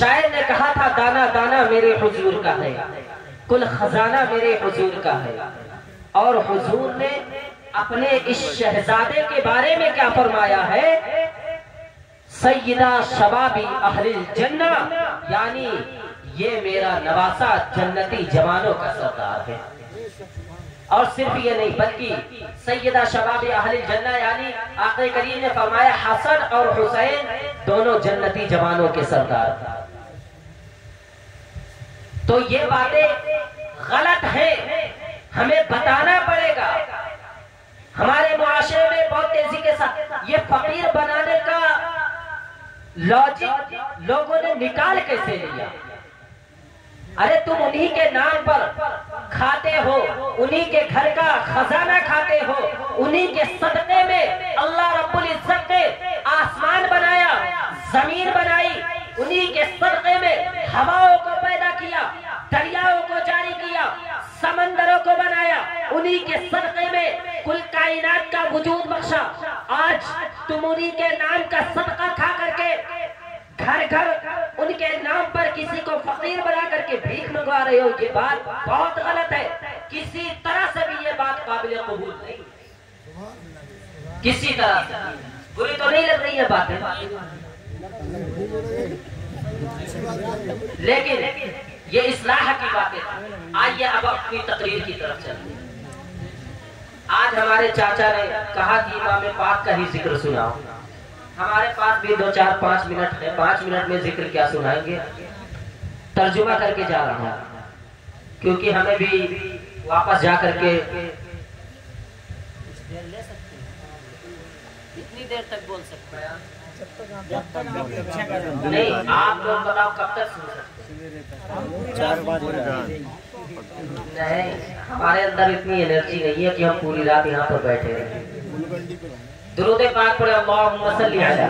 شاعر نے کہا تھا دانا دانا میرے حضور کا ہے، کل خزانہ میرے حضور کا ہے. اور حضور نے اپنے اس شہزادے کے بارے میں کیا فرمایا ہے؟ سیدہ شبابی اہل الجنہ، یعنی یہ میرا نواسہ جنتی جوانوں کا سردار ہے. اور صرف یہ نہیں بلکہ سیدہ شباب اہل الجنہ یعنی آقا کریم نے فرمایا حسن اور حسین دونوں جنتی جوانوں کے سردار. تو یہ باتیں غلط ہیں، ہمیں بتانا پڑے گا. ہمارے معاشرے میں بہت تیزی کے ساتھ یہ فقیر بنانے کا لاجک لوگوں نے نکال کیسے لیا؟ ارے تم انہی کے نام پر کھاتے ہو، انہی کے گھر کا خزانہ کھاتے ہو، انہی کے صدقے میں اللہ رب العزت نے آسمان بنایا، زمین بنائی، انہی کے صدقے میں ہواؤں کو پیدا کیا، دریاؤں کو جاری کیا، سمندروں کو بنایا، انہی کے صدقے میں کل کائنات کا وجود بخشا. آج تم انہی کے نام کا صدقہ کھا کر کے گھر گھر ان کے نام پر کسی کو فقیر بنا کر کے بھیک منگوا رہے ہو. یہ بات بہت غلط ہے. کسی طرح سے بھی یہ بات قابل قبول نہیں، کسی طرح سے بری تو نہیں لگ رہی ہے باتیں، لیکن یہ اصلاح کی باتیں. آئیے اب اپنی تقریر کی طرف چلتے ہیں. آج ہمارے چاچا نے کہا کہ امام پاک کا ہی ذکر سناؤ. ہمارے پاس بھی 2-4-5 منٹ ہے، 5 منٹ میں ذکر کیا سنائیں گے؟ ترجمہ کر کے جا رہا ہوں کیونکہ ہمیں بھی واپس جا کر کے کتنی دیر تک بول سکتے ہیں؟ نہیں آپ لوگ بتاؤ کب تک سن سکتے؟ 4 بجے. نہیں ہمارے اندر اتنی انرجی نہیں ہے کہ ہم پوری رات یہاں پر بیٹھے رہیں. درود پاک پڑھے اللہم صلی علی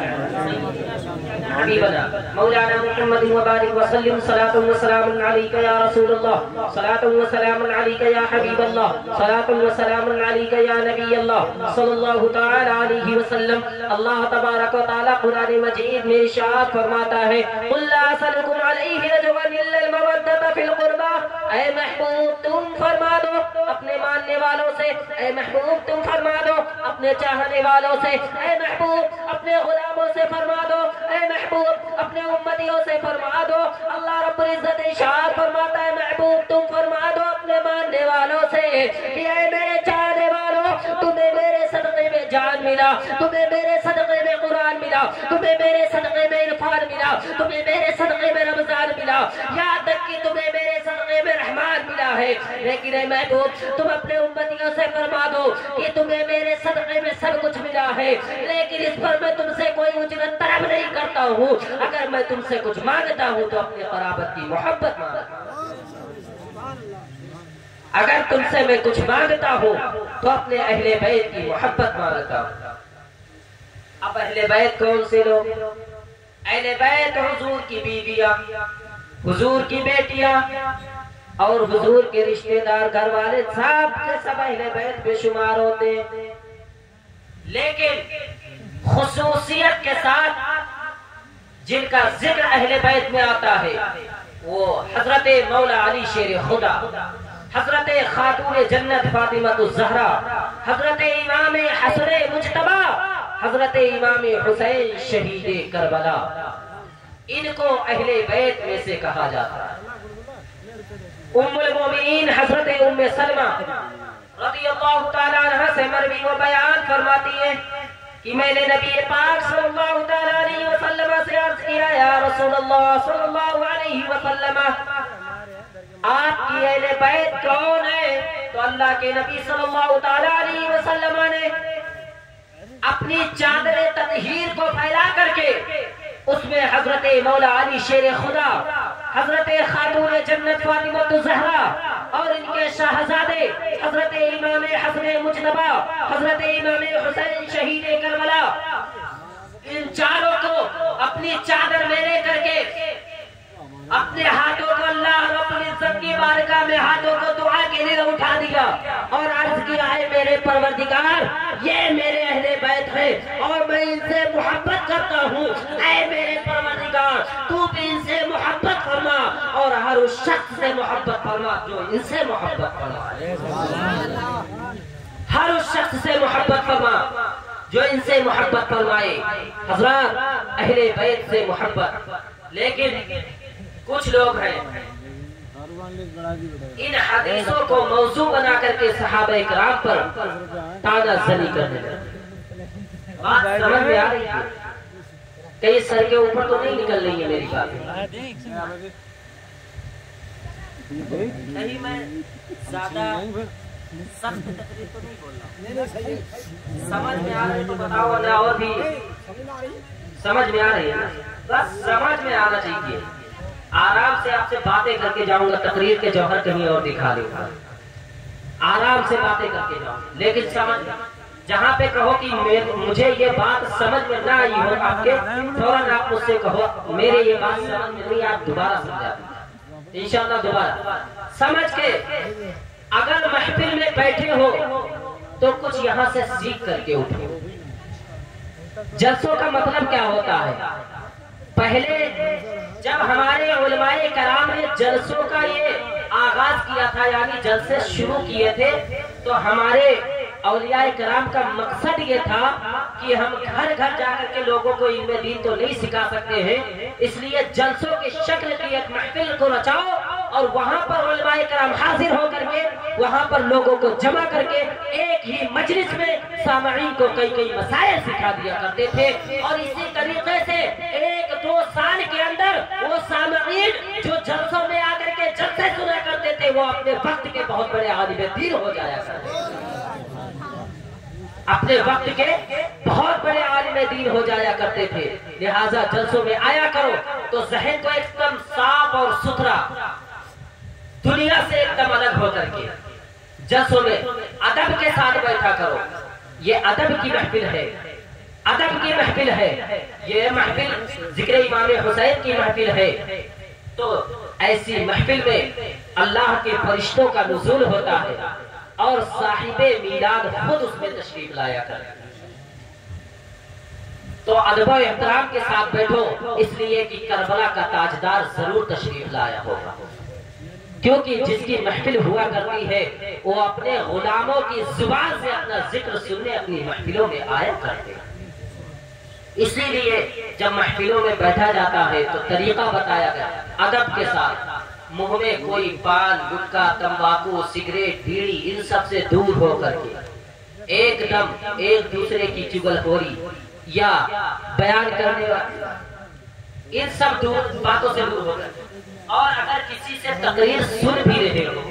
حبیبنا مولانا محمد وبارک وسلم صلاۃ و سلام علیک یا رسول اللہ، صلاۃ و سلام علیک یا حبیب اللہ، صلاۃ و سلام علیک یا نبی اللہ صلی اللہ تعالی علیہ وسلم. اللہ تبارک و تعالی قرآن مجید میں ارشاد فرماتا ہے قل لا اسألکم علیہ اجرا الا المودۃ فی القربى. اے محبوب تم فرما دو اپنے ماننے والوں سے، اے محبوب تم فرما دو اپنے چاہنے والوں سے، اے محبوب اپنے غلاموں سے فرما دو، اے محبوب اپنے امتیوں سے فرما دو. اللہ رب العزت ارشاد فرماتا ہے محبوب تم فرما دو اپنے ماننے والوں سے کہ اے میرے چاہنے والوں تمہیں میرے صدقے میں جان ملا، تمہیں میرے صدقے میں قرآن ملا، تمہیں میرے صدقے میں عرفان ملا، تمہیں میرے صدقے میں رمضان ملا، یہاں تک کہ تمہیں میرے صدقے میں رحمان ملا ہے. لیکن اے محبوب تم اپنے امتیوں سے فرما دو کہ تمہیں میرے صدقے میں سب کچھ ملا ہے، لیکن اس پر میں تم سے کوئی اجرت طلب نہیں کرتا ہوں. اگر میں تم سے کچھ مانگتا ہوں تو اپنے قرابت کی محبت مانگتا ہوں. اگر تم سے میں کچھ مانگتا ہوں تو اپنے اہل بیت کی محبت مانگتا ہوں. اب اہل بیت کون سے لوگ؟ اہل بیت حضور کی بیویاں، حضور کی بیٹیاں اور حضور کے رشتہ دار گھر والے سب کے سب اہل بیت میں شمار ہوتے ہیں. لیکن خصوصیت کے ساتھ جن کا ذکر اہل بیت میں آتا ہے وہ حضرت مولا علی شیر خدا، حضرت خاتون جنت فاطمہ الزہرا، حضرت امام حسن مجتبی، حضرت امام حسین شہید کربلا. ان کو اہل بیت میں سے کہا جاتا ہے. ام المومنین حضرت ام سلمہ رضی اللہ تعالیٰ عنہ سے مروی و بیان فرماتی ہے کہ میں نے نبی پاک صلی اللہ تعالیٰ علیہ وسلم سے عرض کیا یا رسول اللہ صلی اللہ علیہ وسلم آپ کی اہل بیت کون ہے؟ تو اللہ کے نبی صلی اللہ تعالیٰ علیہ وسلم نے اپنی چادر تطہیر کو پھیلا کر کے اس میں حضرت مولا علی شیر خدا، حضرت خاتون جنت فاطمہ الزہرا اور ان کے شہزادے حضرت امام حسن مجتبی، حضرت امام حسین شہید کربلا، ان چاروں کو اپنی چادر میں لے کر کے اپنے ہاتھوں کو اللہ رب العزت کی بارگاہ میں ہاتھوں کو دعا کے لیے اٹھا دیا اور عرض کیا ہے میرے پروردگار یہ میرے اہل بیت ہے اور میں ان سے محبت کرتا ہوں. اے میرے پروردگار تو بھی ان سے محبت اور ہر اس شخص سے محبت فرما جو ان سے محبت فرمائے، ہر اس شخص سے محبت فرما جو ان سے محبت فرمائے۔ حضرات، اہل بیت سے محبت، لیکن کچھ لوگ ہیں ان حدیثوں کو موضوع بنا کر کے صحابہ کرام پر تانا زنی کرنے لگے۔ بات سمجھ میں آ رہی ہے؟ کئی سر کے اوپر تو نہیں نکل رہی ہے میری بات، نہیں میں زیادہ سخت تقریر تو نہیں بول رہا، سمجھ میں آ رہی تو بتاؤ، ورنہ اور بھی سمجھ میں آ رہی ہے نا؟ بس سمجھ میں آنا چاہیے۔ آرام سے آپ سے باتیں کر کے جاؤں گا، تقریر کے جوہر کہیں اور دکھا دوں گا، آرام سے باتیں کر کے جاؤں، لیکن سمجھ جہاں پہ کہو کہ مجھے یہ بات سمجھ میں نہ آئی ہو آپ کے، فوراً آپ مجھ سے کہو میرے یہ بات سمجھ میں نہیں، آپ دوبارہ سمجھا دیں انشاءاللہ، دوبارہ سمجھ کے۔ اگر محفل میں بیٹھے ہو تو کچھ یہاں سے سیکھ کر کے اٹھو۔ جلسوں کا مطلب کیا ہوتا ہے؟ پہلے جب ہمارے علماء کرام نے جلسوں کا یہ آغاز کیا تھا، یعنی جلسے شروع کیے تھے، تو ہمارے اولیاء کرام کا مقصد یہ تھا کہ ہم گھر گھر جا کر کے لوگوں کو علم دین تو نہیں سکھا سکتے ہیں، اس لیے جلسوں کی شکل کی ایک محفل کو رچاؤ اور وہاں پر علماء کرام حاضر ہو کر کے وہاں پر لوگوں کو جمع کر کے ایک ہی مجلس میں سامعین کو کئی مسائل سکھا دیا کرتے تھے، اور اسی طریقے سے 1-2 سال کے اندر وہ سامعین جو جلسوں میں آ کر کے جلسے سنا کرتے تھے وہ اپنے وقت کے بہت بڑے عالم دین ہو جایا کرتے تھے، اپنے وقت کے بہت بڑے عالم دین ہو جایا کرتے تھے۔ لہٰذا جلسوں میں آیا کرو تو ذہن کو ایک دم صاف اور ستھرا، دنیا سے ایک دم الگ ہو کر کے جلسوں میں ادب کے ساتھ بیٹھا کرو۔ یہ ادب کی محفل ہے، ادب کی محفل ہے، یہ محفل ذکر امام حسین کی محفل ہے، تو ایسی محفل میں اللہ کے فرشتوں کا نزول ہوتا ہے اور صاحب میلاد خود اس میں تشریف لایا کرتے ہیں، تو ادب و احترام کے ساتھ بیٹھو، اس لیے کہ کربلا کا تاجدار ضرور تشریف لایا ہوگا، کیونکہ جس کی محفل ہوا کرتی ہے وہ اپنے غلاموں کی زبان سے اپنا ذکر سننے اپنی محفلوں میں آیا کرتے ہیں۔ اسی لیے جب محفلوں میں بیٹھا جاتا ہے تو طریقہ بتایا گیا ادب کے ساتھ، منہ میں کوئی پان، گٹکا، تمباکو، سگریٹ، بیڑی ان سب سے دور ہو کر کے ایک دم ایک دوسرے کی چغلخوری یا بیان کرنے والی ان سب باتوں سے دور ہو کر، اور اگر کسی سے تقریر سن بھی رہے ہو،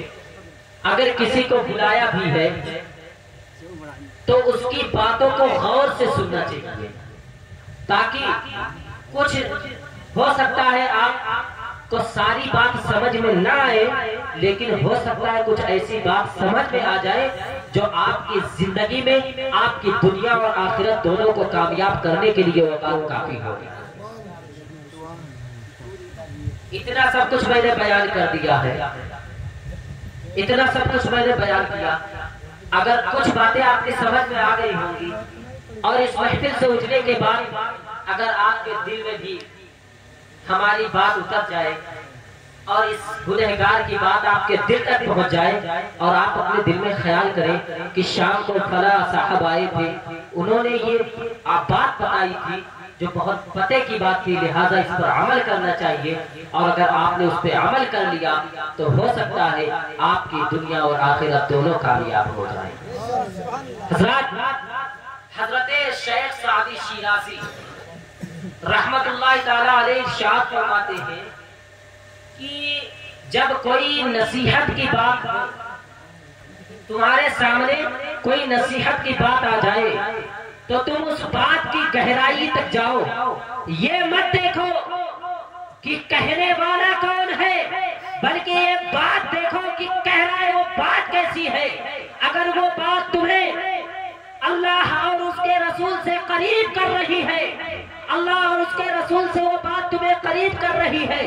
اگر کسی کو بلایا بھی ہے تو اس کی باتوں کو غور سے سننا چاہیے، تاکہ کچھ ہو سکتا ہے آپ کو ساری بات سمجھ میں نہ آئے، لیکن ہو سکتا ہے کچھ ایسی بات سمجھ میں آ جائے جو آپ کی زندگی میں آپ کی دنیا اور آخرت دونوں کو کامیاب کرنے کے لیے وہ بات کافی ہوگی۔ اتنا سب کچھ میں نے بیان کر دیا ہے، اتنا سب کچھ میں نے بیان کیا، اگر کچھ باتیں آپ کی سمجھ میں آ گئی ہوں گی اور اس محفل سے اٹھنے کے بعد اگر آپ کے دل میں بھی ہماری بات اتر جائے اور اس گنہگار کی بات آپ کے دل تک پہنچ جائے اور آپ اپنے دل میں خیال کریں کہ شام کو فلاں صاحب آئے تھے، انہوں نے یہ بات بتائی تھی جو بہت پتے کی بات تھی، لہٰذا اس پر عمل کرنا چاہیے، اور اگر آپ نے اس پہ عمل کر لیا تو ہو سکتا ہے آپ کی دنیا اور آخرت دونوں کامیاب ہو جائیں۔ حضرت شیخ سعدی شیرازی رحمت اللہ تعالی علیہ ارشاد فرماتے ہیں کہ جب کوئی نصیحت کی بات تمہارے سامنے کوئی نصیحت کی بات آ جائے تو تم اس بات کی گہرائی تک جاؤ، یہ مت دیکھو کہ کہنے والا کون ہے، بلکہ یہ بات دیکھو کہ کہہ رہا ہے وہ بات کیسی ہے۔ اگر وہ بات تمہیں اللہ اور اس کے رسول سے قریب کر رہی ہے، اللہ اور اس کے رسول سے وہ بات تمہیں قریب کر رہی ہے